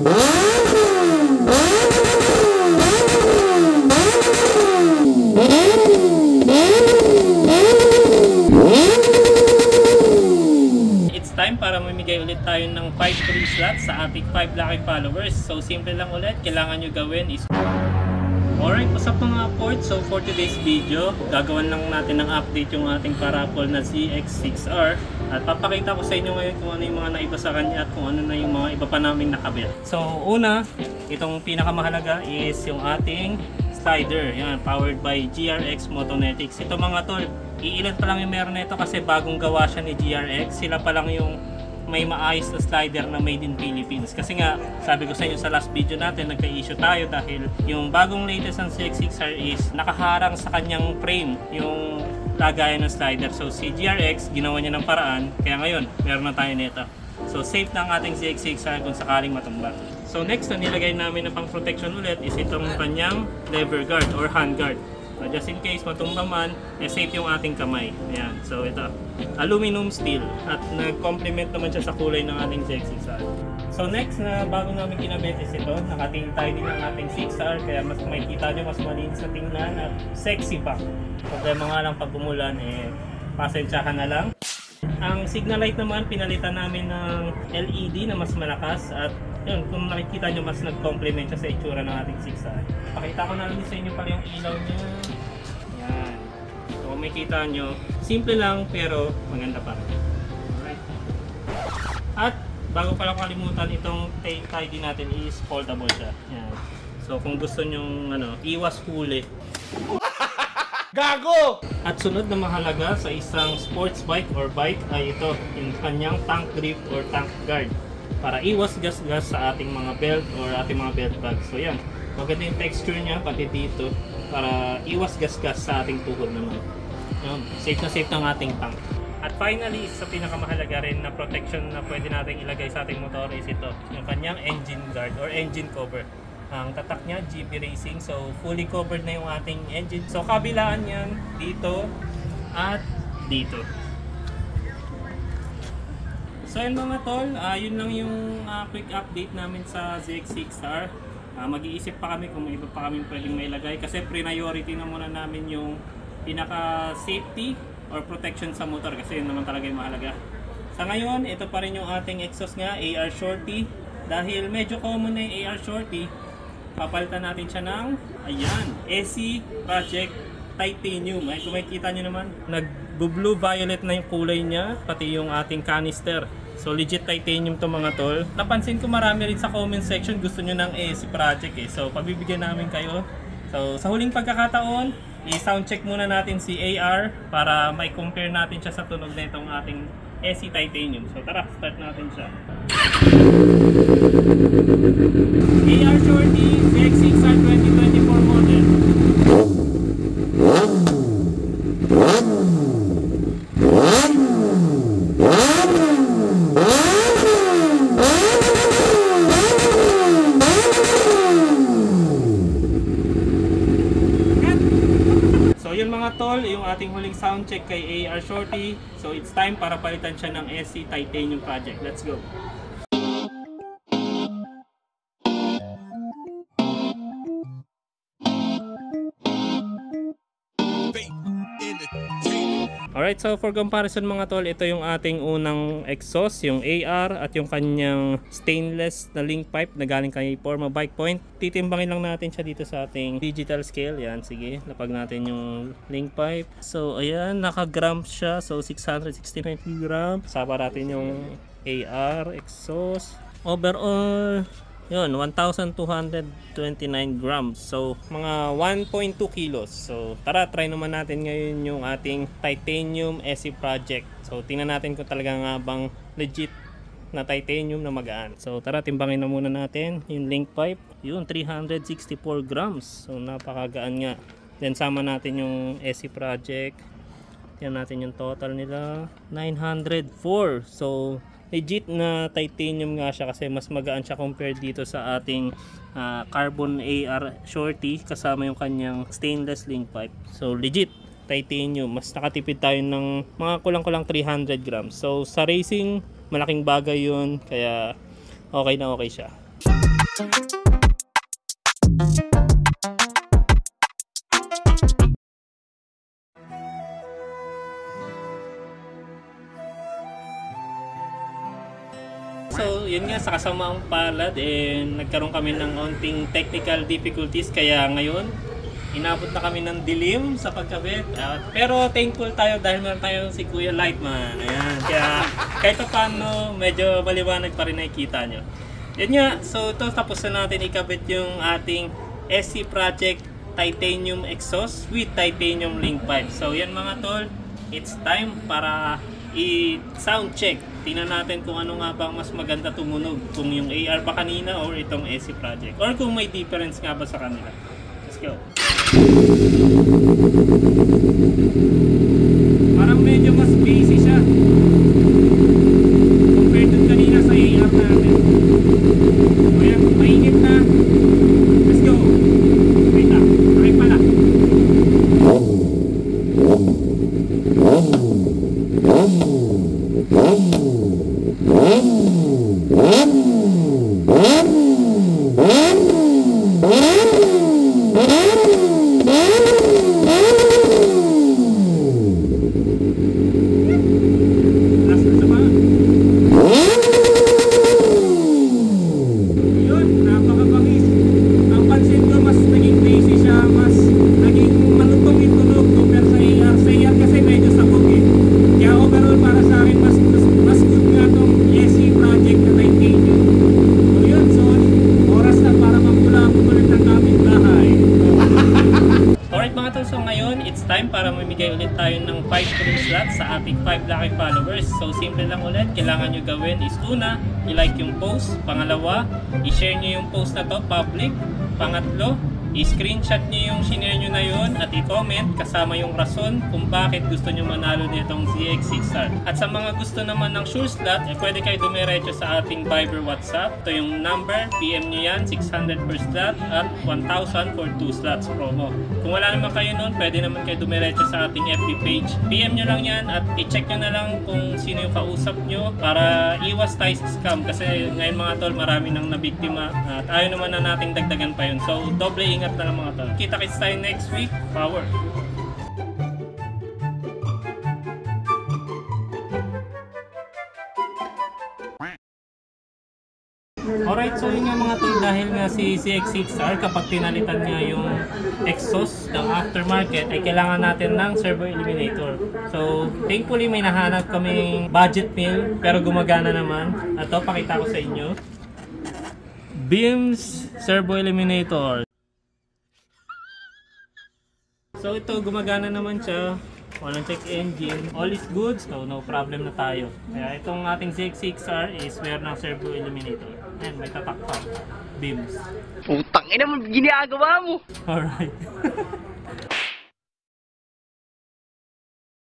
Time para mamigay ulit tayo ng 5 free slots sa ating 5 lucky followers. So simple lang ulit, kailangan nyo gawin is alright, what's up mga port? So for today's video, gagawan lang natin ng update yung ating parapol na ZX6R at papakita ko sa inyo ngayon kung ano yung mga naiba sa kanya at kung ano na yung mga iba pa naming nakabit. So una, itong pinakamahalaga is yung ating slider, yan, powered by GRX Motonetics. Ito mga tol, iilan pa lang yung meron na ito kasi bagong gawa siya ni GRX. Sila pa lang yung may maayos na slider na made in Philippines. Kasi nga, sabi ko sa inyo sa last video natin, nagka-issue tayo dahil yung bagong latest ng ZX6R is nakaharang sa kanyang frame yung lagayan ng slider. So si GRX, ginawa niya ng paraan, kaya ngayon, meron na tayo nito. So safe na ang ating ZX6R kung sakaling matumba. So next na nilagay namin na pang protection ulit is itong kanyang lever guard or hand guard. Just in case matumba man, safe yung ating kamay. Ayan. So ito, aluminum steel at nag-complement naman siya sa kulay ng ating ZX6R. So next na bago namin kinabit is ito, nakatingin tayo din ng ating 6R kaya mas makikita nyo mas malinis sa tingnan at sexy pa. Problema nga lang pag umulan, pasensyahan na lang. Ang signal light naman, pinalitan namin ng LED na mas malakas at yun, kung nakikita nyo mas nag-complement siya sa itsura ng ating 6R. Pakita ko na rin sa inyo pala yung ilaw niya. Yan. So kung makikita nyo, simple lang pero maganda pa. Alright. At bago pala kalimutan, itong tail tie din natin is foldable siya. Yan. So kung gusto nyo iwas huli. Gago! At sunod na mahalaga sa isang sports bike or bike ay ito, yung kanyang tank grip or tank guard para iwas gas-gas sa ating mga belt or ating mga belt bag. So yan, maganda yung texture niya pati dito para iwas gas-gas sa ating tuhod naman. Yan, safe na safe ng ating tank. At finally, isa sa pinakamahalaga rin na protection na pwede natin ilagay sa ating motor is ito, yung kanyang engine guard or engine cover. Ang tatak niya, GB Racing, so fully covered na yung ating engine. So kabilaan yan dito at dito. So yun mga tol, yun lang yung quick update namin sa ZX6R. Mag-iisip pa kami kung may iba pa kami pwedeng mailagay kasi priority na muna namin yung pinaka safety or protection sa motor kasi yun naman talaga yung mahalaga. Sa ngayon, ito pa rin yung ating exhaust nga, AR Shorty. Dahil medyo common na yung AR Shorty, papalitan natin siya ng ayan, SC Project Titanium. Ay, kung makikita nyo naman, nag-blue violet na yung kulay niya, pati yung ating canister. So legit titanium to mga tol. Napansin ko marami rin sa comment section gusto nyo ng SC Project So pagbibigyan namin kayo. So sa huling pagkakataon, i-sound check muna natin si AR para may compare natin siya sa tunog na itong ating SC Titanium. So tara, start natin siya. AR Shorty ZX6R 2024 model. So yun mga tol, yung ating huling sound check kay AR Shorty. So it's time para palitan siya ng SC Titanium Project. Let's go! Alright, so for comparison mga tol, ito yung ating unang exhaust, yung AR at yung kanyang stainless na link pipe na galing kay Forma Bike Point. Titimbangin lang natin siya dito sa ating digital scale. Yan, sige, lapag natin yung link pipe. So ayan, naka-grams siya, so 669 grams. Saba natin yung AR exhaust. Overall, yun, 1,229 grams. So, mga 1.2 kilos. So, tara, try naman natin ngayon yung ating Titanium SC Project. So, tingnan natin kung talaga nga bang legit na titanium na magaan. So, tara, timbangin na muna natin yung link pipe. Yun, 364 grams. So, napakagaan nga. Then, sama natin yung SC Project. Tingnan natin yung total nila. 904. So, legit na titanium nga siya kasi mas magaan siya compared dito sa ating carbon AR Shorty kasama yung kanyang stainless link pipe. So legit titanium, mas nakatipid tayo ng mga kulang-kulang 300 grams. So sa racing malaking bagay yun, kaya okay na okay siya. So, yun nga, sa kasamaang palad, nagkaroon kami ng onting technical difficulties. Kaya ngayon, inabot na kami ng dilim sa pagkabit. Pero thankful tayo dahil meron tayong si Kuya Lightman. Ayan. Kaya kahit paano, medyo maliwanag pa rin nakikita nyo. Yun nga, so ito tapos na natin ikabit yung ating SC Project Titanium Exhaust with Titanium Link Pipe. So yan mga tol, it's time para i-sound check. Tingnan natin kung ano nga bang mas maganda tumunog, kung yung AR ba kanina or itong SC Project, or kung may difference nga ba sa kanila. Let's go. Parang medyo mas bassy siya compared to kanina sa AR natin. Kaya mainit na. Let's go. Wait lang, okay pala. So ngayon, it's time para mamigay ulit tayo ng 5 free slots sa ating 5 lucky followers. So simple lang ulit, kailangan nyo gawin is una, i-like yung post. Pangalawa, i-share nyo yung post na to, public. Pangatlo, i-screenshot nyo yung shinare nyo na yun at i-comment kasama yung rason kung bakit gusto nyo manalo nitong ZX6R. At sa mga gusto naman ng sure slot, pwede kayo dumiretso sa ating Viber WhatsApp. Ito yung number, PM nyo yan, 600 per slot at 1,000 for 2 slots promo. Kung wala naman kayo nun, pwede naman kayo dumiretso sa ating FB page. PM nyo lang yan at i-check nyo na lang kung sino yung kausap nyo para iwas tayo sa scam. Kasi ngayon mga tol, marami nang nabiktima at ayaw naman na nating dagdagan pa yun. So doble ingat na lang mga tol. Kita-kits tayo next week. Power! Alright, so yun nga mga tol, dahil nga si ZX6R kapag pinalitan niya yung exhaust ng aftermarket ay kailangan natin ng servo eliminator. So thankfully may nahanap kaming budget meal pero gumagana naman. Ito, pakita ko sa inyo. Beams servo eliminator. So ito, gumagana naman siya. Walang check engine. All is good, so no problem na tayo. Kaya itong ating ZX6R is meron ng servo eliminator. Ayan, may tatak pa. Beams. Putang ina mo, ginagawa mo! Alright.